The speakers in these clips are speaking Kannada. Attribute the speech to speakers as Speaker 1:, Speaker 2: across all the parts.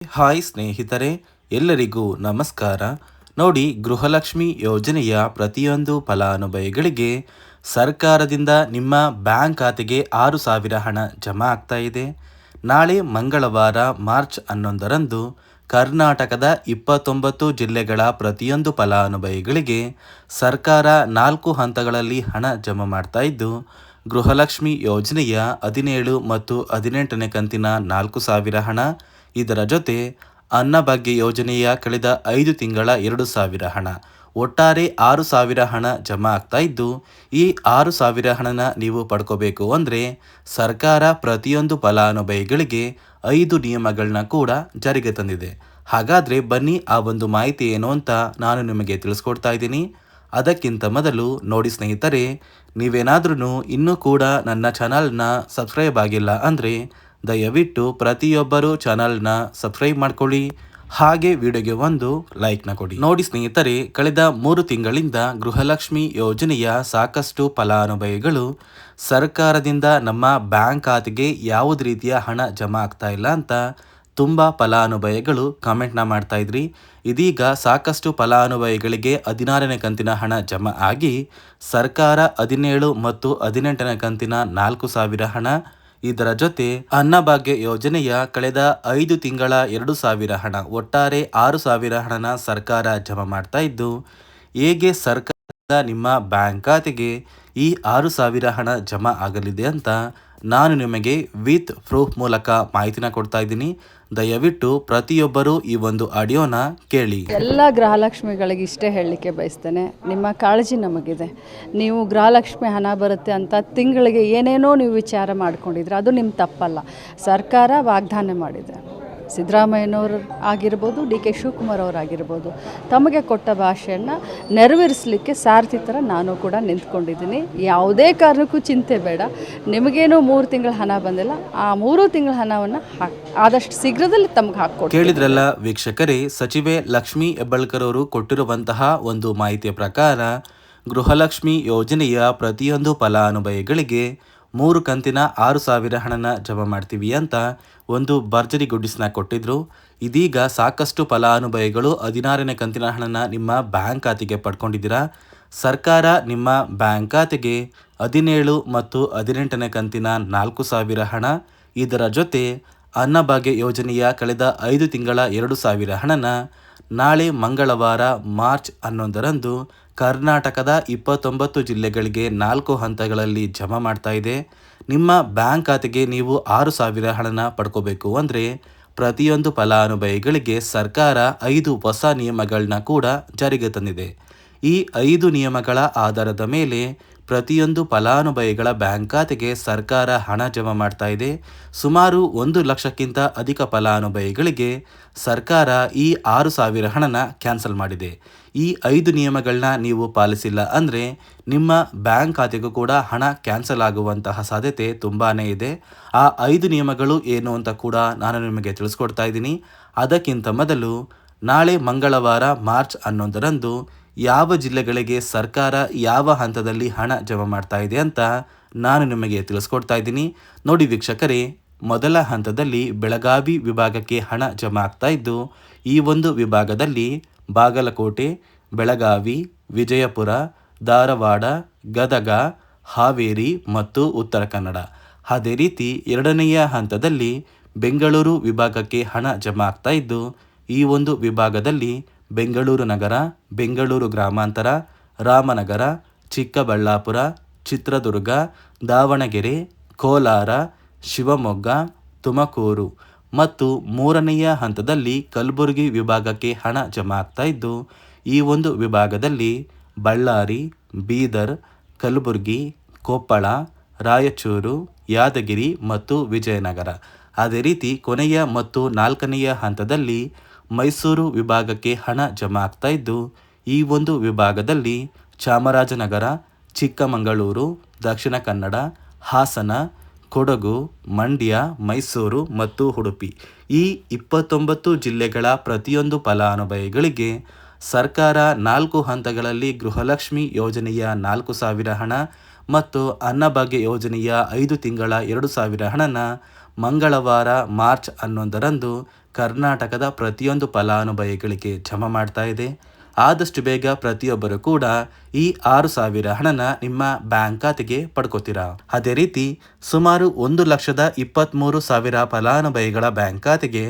Speaker 1: ಹಾಯ್ ಸ್ನೇಹಿತರೆ, ಎಲ್ಲರಿಗೂ ನಮಸ್ಕಾರ. ನೋಡಿ, ಗೃಹಲಕ್ಷ್ಮಿ ಯೋಜನೆಯ ಪ್ರತಿಯೊಂದು ಫಲಾನುಭವಿಗಳಿಗೆ ಸರ್ಕಾರದಿಂದ ನಿಮ್ಮ ಬ್ಯಾಂಕ್ ಖಾತೆಗೆ 6,000 ಹಣ ಜಮಾ ಆಗ್ತಾ ಇದೆ. ನಾಳೆ ಮಂಗಳವಾರ ಮಾರ್ಚ್ 11ರಂದು ಕರ್ನಾಟಕದ 29 ಜಿಲ್ಲೆಗಳ ಪ್ರತಿಯೊಂದು ಫಲಾನುಭವಿಗಳಿಗೆ ಸರ್ಕಾರ 4 ಹಂತಗಳಲ್ಲಿ ಹಣ ಜಮಾ ಮಾಡ್ತಾ ಇದ್ದು, ಗೃಹಲಕ್ಷ್ಮಿ ಯೋಜನೆಯ 17 ಮತ್ತು 18ನೇ ಕಂತಿನ 4,000 ಹಣ, ಇದರ ಜೊತೆ ಅನ್ನಭಾಗ್ಯ ಯೋಜನೆಯ ಕಳೆದ 5 ತಿಂಗಳ 2,000 ಹಣ, ಒಟ್ಟಾರೆ 6,000 ಹಣ ಜಮಾ ಆಗ್ತಾ ಇದ್ದು, ಈ 6,000 ಹಣನ ನೀವು ಪಡ್ಕೋಬೇಕು ಅಂದರೆ ಸರ್ಕಾರ ಪ್ರತಿಯೊಂದು ಫಲಾನುಭವಿಗಳಿಗೆ 5 ನಿಯಮಗಳನ್ನ ಕೂಡ ಜಾರಿಗೆ ತಂದಿದೆ. ಹಾಗಾದರೆ ಬನ್ನಿ ಆ ಒಂದು ಮಾಹಿತಿ ಏನು ಅಂತ ನಾನು ನಿಮಗೆ ತಿಳಿಸ್ಕೊಡ್ತಾ ಇದ್ದೀನಿ. ಅದಕ್ಕಿಂತ ಮೊದಲು ನೋಡಿ ಸ್ನೇಹಿತರೆ, ನೀವೇನಾದ್ರೂ ಇನ್ನೂ ಕೂಡ ನನ್ನ ಚಾನಲ್ನ ಸಬ್ಸ್ಕ್ರೈಬ್ ಆಗಿಲ್ಲ ಅಂದರೆ ದಯವಿಟ್ಟು ಪ್ರತಿಯೊಬ್ಬರು ಚಾನಲ್ನ ಸಬ್ಸ್ಕ್ರೈಬ್ ಮಾಡ್ಕೊಳ್ಳಿ, ಹಾಗೆ ವಿಡಿಯೋಗೆ ಒಂದು ಲೈಕ್ನ ಕೊಡಿ. ನೋಡಿ ಸ್ನೇಹಿತರೆ, ಕಳೆದ 3 ತಿಂಗಳಿಂದ ಗೃಹಲಕ್ಷ್ಮಿ ಯೋಜನೆಯ ಸಾಕಷ್ಟು ಫಲಾನುಭವಿಗಳು ಸರ್ಕಾರದಿಂದ ನಮ್ಮ ಬ್ಯಾಂಕ್ ಖಾತೆಗೆ ಯಾವುದೇ ರೀತಿಯ ಹಣ ಜಮಾ ಆಗ್ತಾ ಇಲ್ಲ ಅಂತ ತುಂಬ ಫಲಾನುಭವಿಗಳು ಕಾಮೆಂಟ್ನ ಮಾಡ್ತಾ ಇದ್ರಿ. ಇದೀಗ ಸಾಕಷ್ಟು ಫಲಾನುಭವಿಗಳಿಗೆ 16ನೇ ಕಂತಿನ ಹಣ ಜಮಾ ಆಗಿ ಸರ್ಕಾರ 17 ಮತ್ತು 18ನೇ ಕಂತಿನ 4,000 ಹಣ, ಇದರ ಜೊತೆ ಅನ್ನಭಾಗ್ಯ ಯೋಜನೆಯ ಕಳೆದ 5 ತಿಂಗಳ 2,000 ಹಣ, ಒಟ್ಟಾರೆ 6,000 ಹಣನ ಸರ್ಕಾರ ಜಮಾ ಮಾಡ್ತಾ ಇದ್ದು, ಹೇಗೆ ಸರ್ಕಾರ ನಿಮ್ಮ ಬ್ಯಾಂಕ್ ಖಾತೆಗೆ ಈ 6,000 ಹಣ ಜಮಾ ಆಗಲಿದೆ ಅಂತ ನಾನು ನಿಮಗೆ ವಿತ್ ಪ್ರೂಫ್ ಮೂಲಕ ಮಾಹಿತಿನ ಕೊಡ್ತಾ ಇದ್ದೀನಿ. ದಯವಿಟ್ಟು ಪ್ರತಿಯೊಬ್ಬರು ಈ ಒಂದು ಆಡಿಯೋನ ಕೇಳಿ.
Speaker 2: ಎಲ್ಲ ಗೃಹಲಕ್ಷ್ಮಿಗಳಿಗೆ ಇಷ್ಟೇ ಹೇಳಲಿಕ್ಕೆ ಬಯಸ್ತೇನೆ, ನಿಮ್ಮ ಕಾಳಜಿ ನಮಗಿದೆ. ನೀವು ಗೃಹಲಕ್ಷ್ಮಿ ಹಣ ಬರುತ್ತೆ ಅಂತ ತಿಂಗಳಿಗೆ ಏನೇನೋ ನೀವು ವಿಚಾರ ಮಾಡ್ಕೊಂಡಿದ್ರೆ ಅದು ನಿಮ್ಮ ತಪ್ಪಲ್ಲ. ಸರ್ಕಾರ ವಾಗ್ದಾನ ಮಾಡಿದೆ. ಸಿದ್ದರಾಮಯ್ಯನವರು ಆಗಿರ್ಬೋದು, ಡಿ ಕೆ ಶಿವಕುಮಾರ್ ಅವರಾಗಿರ್ಬೋದು, ತಮಗೆ ಕೊಟ್ಟ ಭಾಷೆಯನ್ನು ನೆರವೇರಿಸಲಿಕ್ಕೆ ಸಾರಥಿ ಥರ ನಾನು ಕೂಡ ನಿಂತ್ಕೊಂಡಿದ್ದೀನಿ. ಯಾವುದೇ ಕಾರಣಕ್ಕೂ ಚಿಂತೆ ಬೇಡ. ನಿಮಗೇನು 3 ತಿಂಗಳ ಹಣ ಬಂದಿಲ್ಲ, ಆ 3 ತಿಂಗಳ ಹಣವನ್ನು ಆದಷ್ಟು ಶೀಘ್ರದಲ್ಲಿ ತಮಗೆ ಹಾಕ್ಕೊಡ್ತೀನಿ.
Speaker 1: ಕೇಳಿದ್ರಲ್ಲ ವೀಕ್ಷಕರೇ, ಸಚಿವೆ ಲಕ್ಷ್ಮೀ ಹೆಬ್ಬಾಳ್ಕರ್ ಅವರು ಕೊಟ್ಟಿರುವಂತಹ ಒಂದು ಮಾಹಿತಿಯ ಪ್ರಕಾರ ಗೃಹಲಕ್ಷ್ಮಿ ಯೋಜನೆಯ ಪ್ರತಿಯೊಂದು ಫಲಾನುಭವಿಗಳಿಗೆ 3 ಕಂತಿನ 6,000 ಹಣನ ಜಮಾ ಮಾಡ್ತೀವಿ ಅಂತ ಒಂದು ಭರ್ಜರಿ ಗುಡ್ಡಿಸ್ನ ಕೊಟ್ಟಿದ್ರು. ಇದೀಗ ಸಾಕಷ್ಟು ಫಲಾನುಭವಿಗಳು 16ನೇ ಕಂತಿನ ಹಣನ ನಿಮ್ಮ ಬ್ಯಾಂಕ್ ಖಾತೆಗೆ ಪಡ್ಕೊಂಡಿದ್ದೀರಾ. ಸರ್ಕಾರ ನಿಮ್ಮ ಬ್ಯಾಂಕ್ ಖಾತೆಗೆ 17 ಮತ್ತು 18ನೇ ಕಂತಿನ 4,000 ಹಣ, ಇದರ ಜೊತೆ ಅನ್ನಭಾಗ್ಯ ಯೋಜನೆಯ ಕಳೆದ 5 ತಿಂಗಳ 2,000 ಹಣನ ನಾಳೆ ಮಂಗಳವಾರ ಮಾರ್ಚ್ 11ರಂದು ಕರ್ನಾಟಕದ 29 ಜಿಲ್ಲೆಗಳಿಗೆ 4 ಹಂತಗಳಲ್ಲಿ ಜಮಾ ಮಾಡ್ತಾ ಇದೆ. ನಿಮ್ಮ ಬ್ಯಾಂಕ್ ಖಾತೆಗೆ ನೀವು 6,000 ಹಣನ ಪಡ್ಕೋಬೇಕು ಅಂದರೆ ಪ್ರತಿಯೊಂದು ಫಲಾನುಭವಿಗಳಿಗೆ ಸರ್ಕಾರ 5 ಹೊಸ ನಿಯಮಗಳನ್ನ ಕೂಡ ಜಾರಿಗೆ ತಂದಿದೆ. ಈ 5 ನಿಯಮಗಳ ಆಧಾರದ ಮೇಲೆ ಪ್ರತಿಯೊಂದು ಫಲಾನುಭವಿಗಳ ಬ್ಯಾಂಕ್ ಖಾತೆಗೆ ಸರ್ಕಾರ ಹಣ ಜಮಾ ಮಾಡ್ತಾ ಇದೆ. ಸುಮಾರು 1 ಲಕ್ಷಕ್ಕಿಂತ ಅಧಿಕ ಫಲಾನುಭವಿಗಳಿಗೆ ಸರ್ಕಾರ ಈ 6,000 ಹಣನ ಕ್ಯಾನ್ಸಲ್ ಮಾಡಿದೆ. ಈ 5 ನಿಯಮಗಳನ್ನ ನೀವು ಪಾಲಿಸಿಲ್ಲ ಅಂದರೆ ನಿಮ್ಮ ಬ್ಯಾಂಕ್ ಖಾತೆಗೂ ಕೂಡ ಹಣ ಕ್ಯಾನ್ಸಲ್ ಆಗುವಂತಹ ಸಾಧ್ಯತೆ ತುಂಬಾ ಇದೆ. ಆ 5 ನಿಯಮಗಳು ಏನು ಅಂತ ಕೂಡ ನಾನು ನಿಮಗೆ ತಿಳಿಸ್ಕೊಡ್ತಾ ಇದ್ದೀನಿ. ಅದಕ್ಕಿಂತ ಮೊದಲು ನಾಳೆ ಮಂಗಳವಾರ ಮಾರ್ಚ್ 11ರಂದು ಯಾವ ಜಿಲ್ಲೆಗಳಿಗೆ ಸರ್ಕಾರ ಯಾವ ಹಂತದಲ್ಲಿ ಹಣ ಜಮಾ ಮಾಡ್ತಾ ಇದೆ ಅಂತ ನಾನು ನಿಮಗೆ ತಿಳಿಸ್ಕೊಡ್ತಾ ಇದ್ದೀನಿ. ನೋಡಿ ವೀಕ್ಷಕರೇ, ಮೊದಲ ಹಂತದಲ್ಲಿ ಬೆಳಗಾವಿ ವಿಭಾಗಕ್ಕೆ ಹಣ ಜಮಾ ಆಗ್ತಾ ಇದ್ದು, ಈ ಒಂದು ವಿಭಾಗದಲ್ಲಿ ಬಾಗಲಕೋಟೆ, ಬೆಳಗಾವಿ, ವಿಜಯಪುರ, ಧಾರವಾಡ, ಗದಗ, ಹಾವೇರಿ ಮತ್ತು ಉತ್ತರ ಕನ್ನಡ. ಅದೇ ರೀತಿ ಎರಡನೆಯ ಹಂತದಲ್ಲಿ ಬೆಂಗಳೂರು ವಿಭಾಗಕ್ಕೆ ಹಣ ಜಮಾ ಆಗ್ತಾ ಇದ್ದು, ಈ ಒಂದು ವಿಭಾಗದಲ್ಲಿ ಬೆಂಗಳೂರು ನಗರ, ಬೆಂಗಳೂರು ಗ್ರಾಮಾಂತರ, ರಾಮನಗರ, ಚಿಕ್ಕಬಳ್ಳಾಪುರ, ಚಿತ್ರದುರ್ಗ, ದಾವಣಗೆರೆ, ಕೋಲಾರ, ಶಿವಮೊಗ್ಗ, ತುಮಕೂರು ಮತ್ತು ಮೂರನೆಯ ಹಂತದಲ್ಲಿ ಕಲಬುರಗಿ ವಿಭಾಗಕ್ಕೆ ಹಣ ಜಮಾ ಆಗ್ತಾ ಇದ್ದು, ಈ ಒಂದು ವಿಭಾಗದಲ್ಲಿ ಬಳ್ಳಾರಿ, ಬೀದರ್, ಕಲಬುರಗಿ, ಕೊಪ್ಪಳ, ರಾಯಚೂರು, ಯಾದಗಿರಿ ಮತ್ತು ವಿಜಯನಗರ. ಅದೇ ರೀತಿ ಕೊನೆಯ ಮತ್ತು 4ನೆಯ ಹಂತದಲ್ಲಿ ಮೈಸೂರು ವಿಭಾಗಕ್ಕೆ ಹಣ ಜಮಾ ಆಗ್ತಾ ಇದ್ದು, ಈ ಒಂದು ವಿಭಾಗದಲ್ಲಿ ಚಾಮರಾಜನಗರ, ಚಿಕ್ಕಮಗಳೂರು, ದಕ್ಷಿಣ ಕನ್ನಡ, ಹಾಸನ, ಕೊಡಗು, ಮಂಡ್ಯ, ಮೈಸೂರು ಮತ್ತು ಉಡುಪಿ. ಈ 29 ಜಿಲ್ಲೆಗಳ ಪ್ರತಿಯೊಂದು ಫಲಾನುಭವಿಗಳಿಗೆ ಸರ್ಕಾರ 4 ಹಂತಗಳಲ್ಲಿ ಗೃಹಲಕ್ಷ್ಮಿ ಯೋಜನೆಯ 4,000 ಹಣ ಮತ್ತು ಅನ್ನಭಾಗ್ಯ ಯೋಜನೆಯ 5 ತಿಂಗಳ 2,000 ಹಣನ ಮಂಗಳವಾರ ಮಾರ್ಚ್ 11ರಂದು ಕರ್ನಾಟಕದ ಪ್ರತಿಯೊಂದು ಫಲಾನುಭವಿಗಳಿಗೆ ಜಮಾ ಮಾಡ್ತಾ ಇದೆ. ಆದಷ್ಟು ಬೇಗ ಪ್ರತಿಯೊಬ್ಬರು ಕೂಡ ಈ 6,000 ಹಣನ ನಿಮ್ಮ ಬ್ಯಾಂಕ್ ಖಾತೆಗೆ ಪಡ್ಕೋತೀರಾ. ಅದೇ ರೀತಿ ಸುಮಾರು 1,23,000 ಫಲಾನುಭವಿಗಳ ಬ್ಯಾಂಕ್ ಖಾತೆಗೆ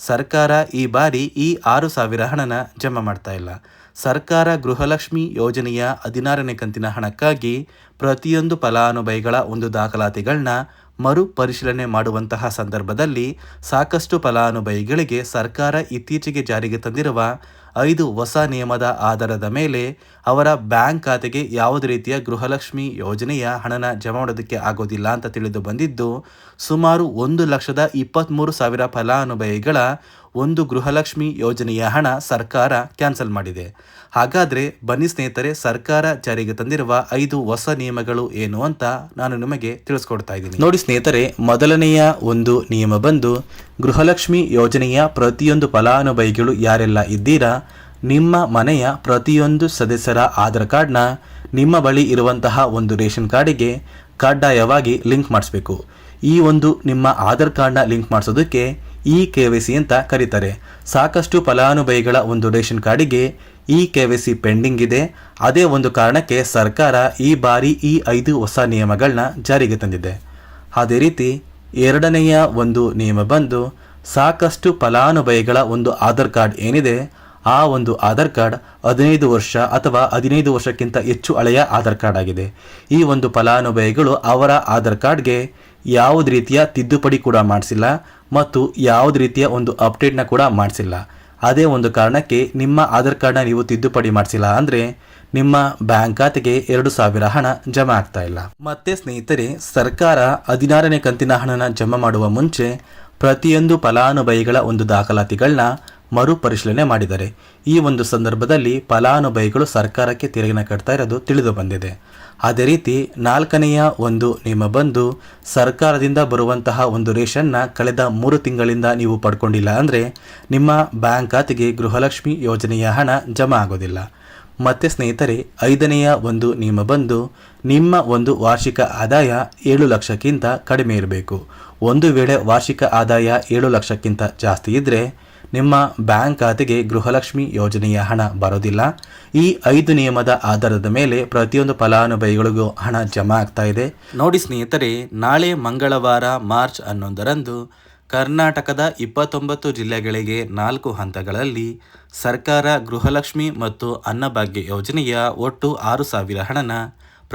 Speaker 1: ಸರ್ಕಾರ ಈ ಬಾರಿ ಈ 6,000 ಹಣನ ಜಮಾ ಮಾಡ್ತಾ ಇಲ್ಲ. ಸರ್ಕಾರ ಗೃಹಲಕ್ಷ್ಮಿ ಯೋಜನೆಯ 16ನೇ ಕಂತಿನ ಹಣಕ್ಕಾಗಿ ಪ್ರತಿಯೊಂದು ಫಲಾನುಭವಿಗಳ ಒಂದು ದಾಖಲಾತಿಗಳನ್ನ ಮರು ಪರಿಶೀಲನೆ ಮಾಡುವಂತಹ ಸಂದರ್ಭದಲ್ಲಿ ಸಾಕಷ್ಟು ಫಲಾನುಭವಿಗಳಿಗೆ ಸರ್ಕಾರ ಇತ್ತೀಚೆಗೆ ಜಾರಿಗೆ ತಂದಿರುವ 5 ಹೊಸ ನಿಯಮದ ಆಧಾರದ ಮೇಲೆ ಅವರ ಬ್ಯಾಂಕ್ ಖಾತೆಗೆ ಯಾವುದೇ ರೀತಿಯ ಗೃಹಲಕ್ಷ್ಮಿ ಯೋಜನೆಯ ಹಣನ ಜಮಾ ಮಾಡೋದಕ್ಕೆ ಆಗೋದಿಲ್ಲ ಅಂತ ತಿಳಿದು ಬಂದಿದ್ದು, ಸುಮಾರು 1,23,000 ಫಲಾನುಭವಿಗಳ ಒಂದು ಗೃಹಲಕ್ಷ್ಮಿ ಯೋಜನೆಯ ಹಣ ಸರ್ಕಾರ ಕ್ಯಾನ್ಸಲ್ ಮಾಡಿದೆ. ಹಾಗಾದರೆ ಬನ್ನಿ ಸ್ನೇಹಿತರೆ, ಸರ್ಕಾರ ಜಾರಿಗೆ ತಂದಿರುವ 5 ಹೊಸ ನಿಯಮಗಳು ಏನು ಅಂತ ನಾನು ನಿಮಗೆ ತಿಳಿಸ್ಕೊಡ್ತಾ ಇದ್ದೀನಿ. ನೋಡಿ ಸ್ನೇಹಿತರೆ, ಮೊದಲನೆಯ ಒಂದು ನಿಯಮ ಬಂದು ಗೃಹಲಕ್ಷ್ಮಿ ಯೋಜನೆಯ ಪ್ರತಿಯೊಂದು ಫಲಾನುಭವಿಗಳು ಯಾರೆಲ್ಲ ಇದ್ದೀರಾ, ನಿಮ್ಮ ಮನೆಯ ಪ್ರತಿಯೊಂದು ಸದಸ್ಯರ ಆಧಾರ್ ಕಾರ್ಡ್ನ ನಿಮ್ಮ ಬಳಿ ಇರುವಂತಹ ಒಂದು ರೇಷನ್ ಕಾರ್ಡಿಗೆ ಕಡ್ಡಾಯವಾಗಿ ಲಿಂಕ್ ಮಾಡಿಸ್ಬೇಕು. ಈ ಒಂದು ನಿಮ್ಮ ಆಧಾರ್ ಕಾರ್ಡ್ನ ಲಿಂಕ್ ಮಾಡಿಸೋದಕ್ಕೆ KYC ಅಂತ ಕರೀತಾರೆ. ಸಾಕಷ್ಟು ಫಲಾನುಭವಿಗಳ ಒಂದು ರೇಷನ್ ಕಾರ್ಡಿಗೆ KYC ಪೆಂಡಿಂಗ್ ಇದೆ. ಅದೇ ಒಂದು ಕಾರಣಕ್ಕೆ ಸರ್ಕಾರ ಈ ಬಾರಿ ಈ 5 ಹೊಸ ನಿಯಮಗಳನ್ನ ಜಾರಿಗೆ ತಂದಿದೆ. ಅದೇ ರೀತಿ ಎರಡನೆಯ ಒಂದು ನಿಯಮ ಬಂದು ಸಾಕಷ್ಟು ಫಲಾನುಭವಿಗಳ ಒಂದು ಆಧಾರ್ ಕಾರ್ಡ್ ಏನಿದೆ, ಆ ಒಂದು ಆಧಾರ್ ಕಾರ್ಡ್ 15 ವರ್ಷ ಅಥವಾ 15 ವರ್ಷಕ್ಕಿಂತ ಹೆಚ್ಚು ಹಳೆಯ ಆಧಾರ್ ಕಾರ್ಡ್ ಆಗಿದೆ. ಈ ಒಂದು ಫಲಾನುಭವಿಗಳು ಅವರ ಆಧಾರ್ ಕಾರ್ಡ್ಗೆ ಯಾವುದೇ ರೀತಿಯ ತಿದ್ದುಪಡಿ ಕೂಡ ಮಾಡಿಸಿಲ್ಲ ಮತ್ತು ಯಾವುದೇ ರೀತಿಯ ಒಂದು ಅಪ್ಡೇಟ್ನ ಕೂಡ ಮಾಡಿಸಿಲ್ಲ. ಅದೇ ಒಂದು ಕಾರಣಕ್ಕೆ ನಿಮ್ಮ ಆಧಾರ್ ಕಾರ್ಡ್ನ ನೀವು ತಿದ್ದುಪಡಿ ಮಾಡಿಸಿಲ್ಲ ಅಂದರೆ ನಿಮ್ಮ ಬ್ಯಾಂಕ್ ಖಾತೆಗೆ 2,000 ಹಣ ಜಮಾ ಆಗ್ತಾ ಇಲ್ಲ. ಮತ್ತೆ ಸ್ನೇಹಿತರೆ, ಸರ್ಕಾರ 16ನೇ ಕಂತಿನ ಹಣನ ಜಮಾ ಮಾಡುವ ಮುಂಚೆ ಪ್ರತಿಯೊಂದು ಫಲಾನುಭವಿಗಳ ಒಂದು ದಾಖಲಾತಿಗಳನ್ನ ಮರುಪರಿಶೀಲನೆ ಮಾಡಿದ್ದಾರೆ. ಈ ಒಂದು ಸಂದರ್ಭದಲ್ಲಿ ಫಲಾನುಭವಿಗಳು ಸರ್ಕಾರಕ್ಕೆ ತೆರಿಗೆನ ಕಟ್ತಾ ಇರೋದು ತಿಳಿದು ಬಂದಿದೆ. ಅದೇ ರೀತಿ 4ನೆಯ ಒಂದು ನಿಯಮ ಬಂದು ಸರ್ಕಾರದಿಂದ ಬರುವಂತಹ ಒಂದು ರೇಷನ್ನ ಕಳೆದ 3 ತಿಂಗಳಿಂದ ನೀವು ಪಡ್ಕೊಂಡಿಲ್ಲ ಅಂದರೆ ನಿಮ್ಮ ಬ್ಯಾಂಕ್ ಖಾತೆಗೆ ಗೃಹಲಕ್ಷ್ಮಿ ಯೋಜನೆಯ ಹಣ ಜಮಾ ಆಗೋದಿಲ್ಲ. ಮತ್ತು ಸ್ನೇಹಿತರೆ, 5ನೆಯ ಒಂದು ನಿಯಮ ಬಂದು ನಿಮ್ಮ ಒಂದು ವಾರ್ಷಿಕ ಆದಾಯ 7 ಲಕ್ಷಕ್ಕಿಂತ ಕಡಿಮೆ ಇರಬೇಕು. ಒಂದು ವೇಳೆ ವಾರ್ಷಿಕ ಆದಾಯ 7 ಲಕ್ಷಕ್ಕಿಂತ ಜಾಸ್ತಿ ಇದ್ದರೆ ನಿಮ್ಮ ಬ್ಯಾಂಕ್ ಖಾತೆಗೆ ಗೃಹಲಕ್ಷ್ಮಿ ಯೋಜನೆಯ ಹಣ ಬರೋದಿಲ್ಲ. ಈ 5 ನಿಯಮದ ಆಧಾರದ ಮೇಲೆ ಪ್ರತಿಯೊಂದು ಫಲಾನುಭವಿಗಳಿಗೂ ಹಣ ಜಮಾ ಆಗ್ತಾ ಇದೆ. ನೋಡಿ ಸ್ನೇಹಿತರೆ, ನಾಳೆ ಮಂಗಳವಾರ ಮಾರ್ಚ್ 11ರಂದು ಕರ್ನಾಟಕದ 29 ಜಿಲ್ಲೆಗಳಿಗೆ 4 ಹಂತಗಳಲ್ಲಿ ಸರ್ಕಾರ ಗೃಹಲಕ್ಷ್ಮಿ ಮತ್ತು ಅನ್ನಭಾಗ್ಯ ಯೋಜನೆಯ ಒಟ್ಟು 6,000 ಹಣನ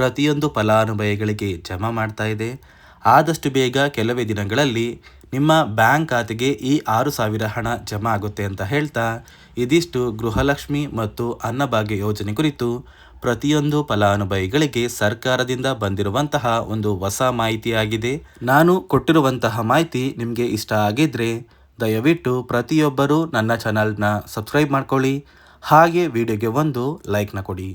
Speaker 1: ಪ್ರತಿಯೊಂದು ಫಲಾನುಭವಿಗಳಿಗೆ ಜಮಾ ಮಾಡ್ತಾ ಇದೆ. ಆದಷ್ಟು ಬೇಗ ಕೆಲವೇ ದಿನಗಳಲ್ಲಿ ನಿಮ್ಮ ಬ್ಯಾಂಕ್ ಖಾತೆಗೆ ಈ 6,000 ಹಣ ಜಮಾ ಆಗುತ್ತೆ ಅಂತ ಹೇಳ್ತಾ, ಇದಿಷ್ಟು ಗೃಹಲಕ್ಷ್ಮಿ ಮತ್ತು ಅನ್ನಭಾಗ್ಯ ಯೋಜನೆ ಕುರಿತು ಪ್ರತಿಯೊಂದು ಫಲಾನುಭವಿಗಳಿಗೆ ಸರ್ಕಾರದಿಂದ ಬಂದಿರುವಂತಹ ಒಂದು ಹೊಸ ಮಾಹಿತಿಯಾಗಿದೆ. ನಾನು ಕೊಟ್ಟಿರುವಂತಹ ಮಾಹಿತಿ ನಿಮಗೆ ಇಷ್ಟ ಆಗಿದ್ರೆ ದಯವಿಟ್ಟು ಪ್ರತಿಯೊಬ್ಬರೂ ನನ್ನ ಚಾನಲ್ನ ಸಬ್ಸ್ಕ್ರೈಬ್ ಮಾಡ್ಕೊಳ್ಳಿ. ಹಾಗೆ ವಿಡಿಯೋಗೆ ಒಂದು ಲೈಕ್ನ ಕೊಡಿ.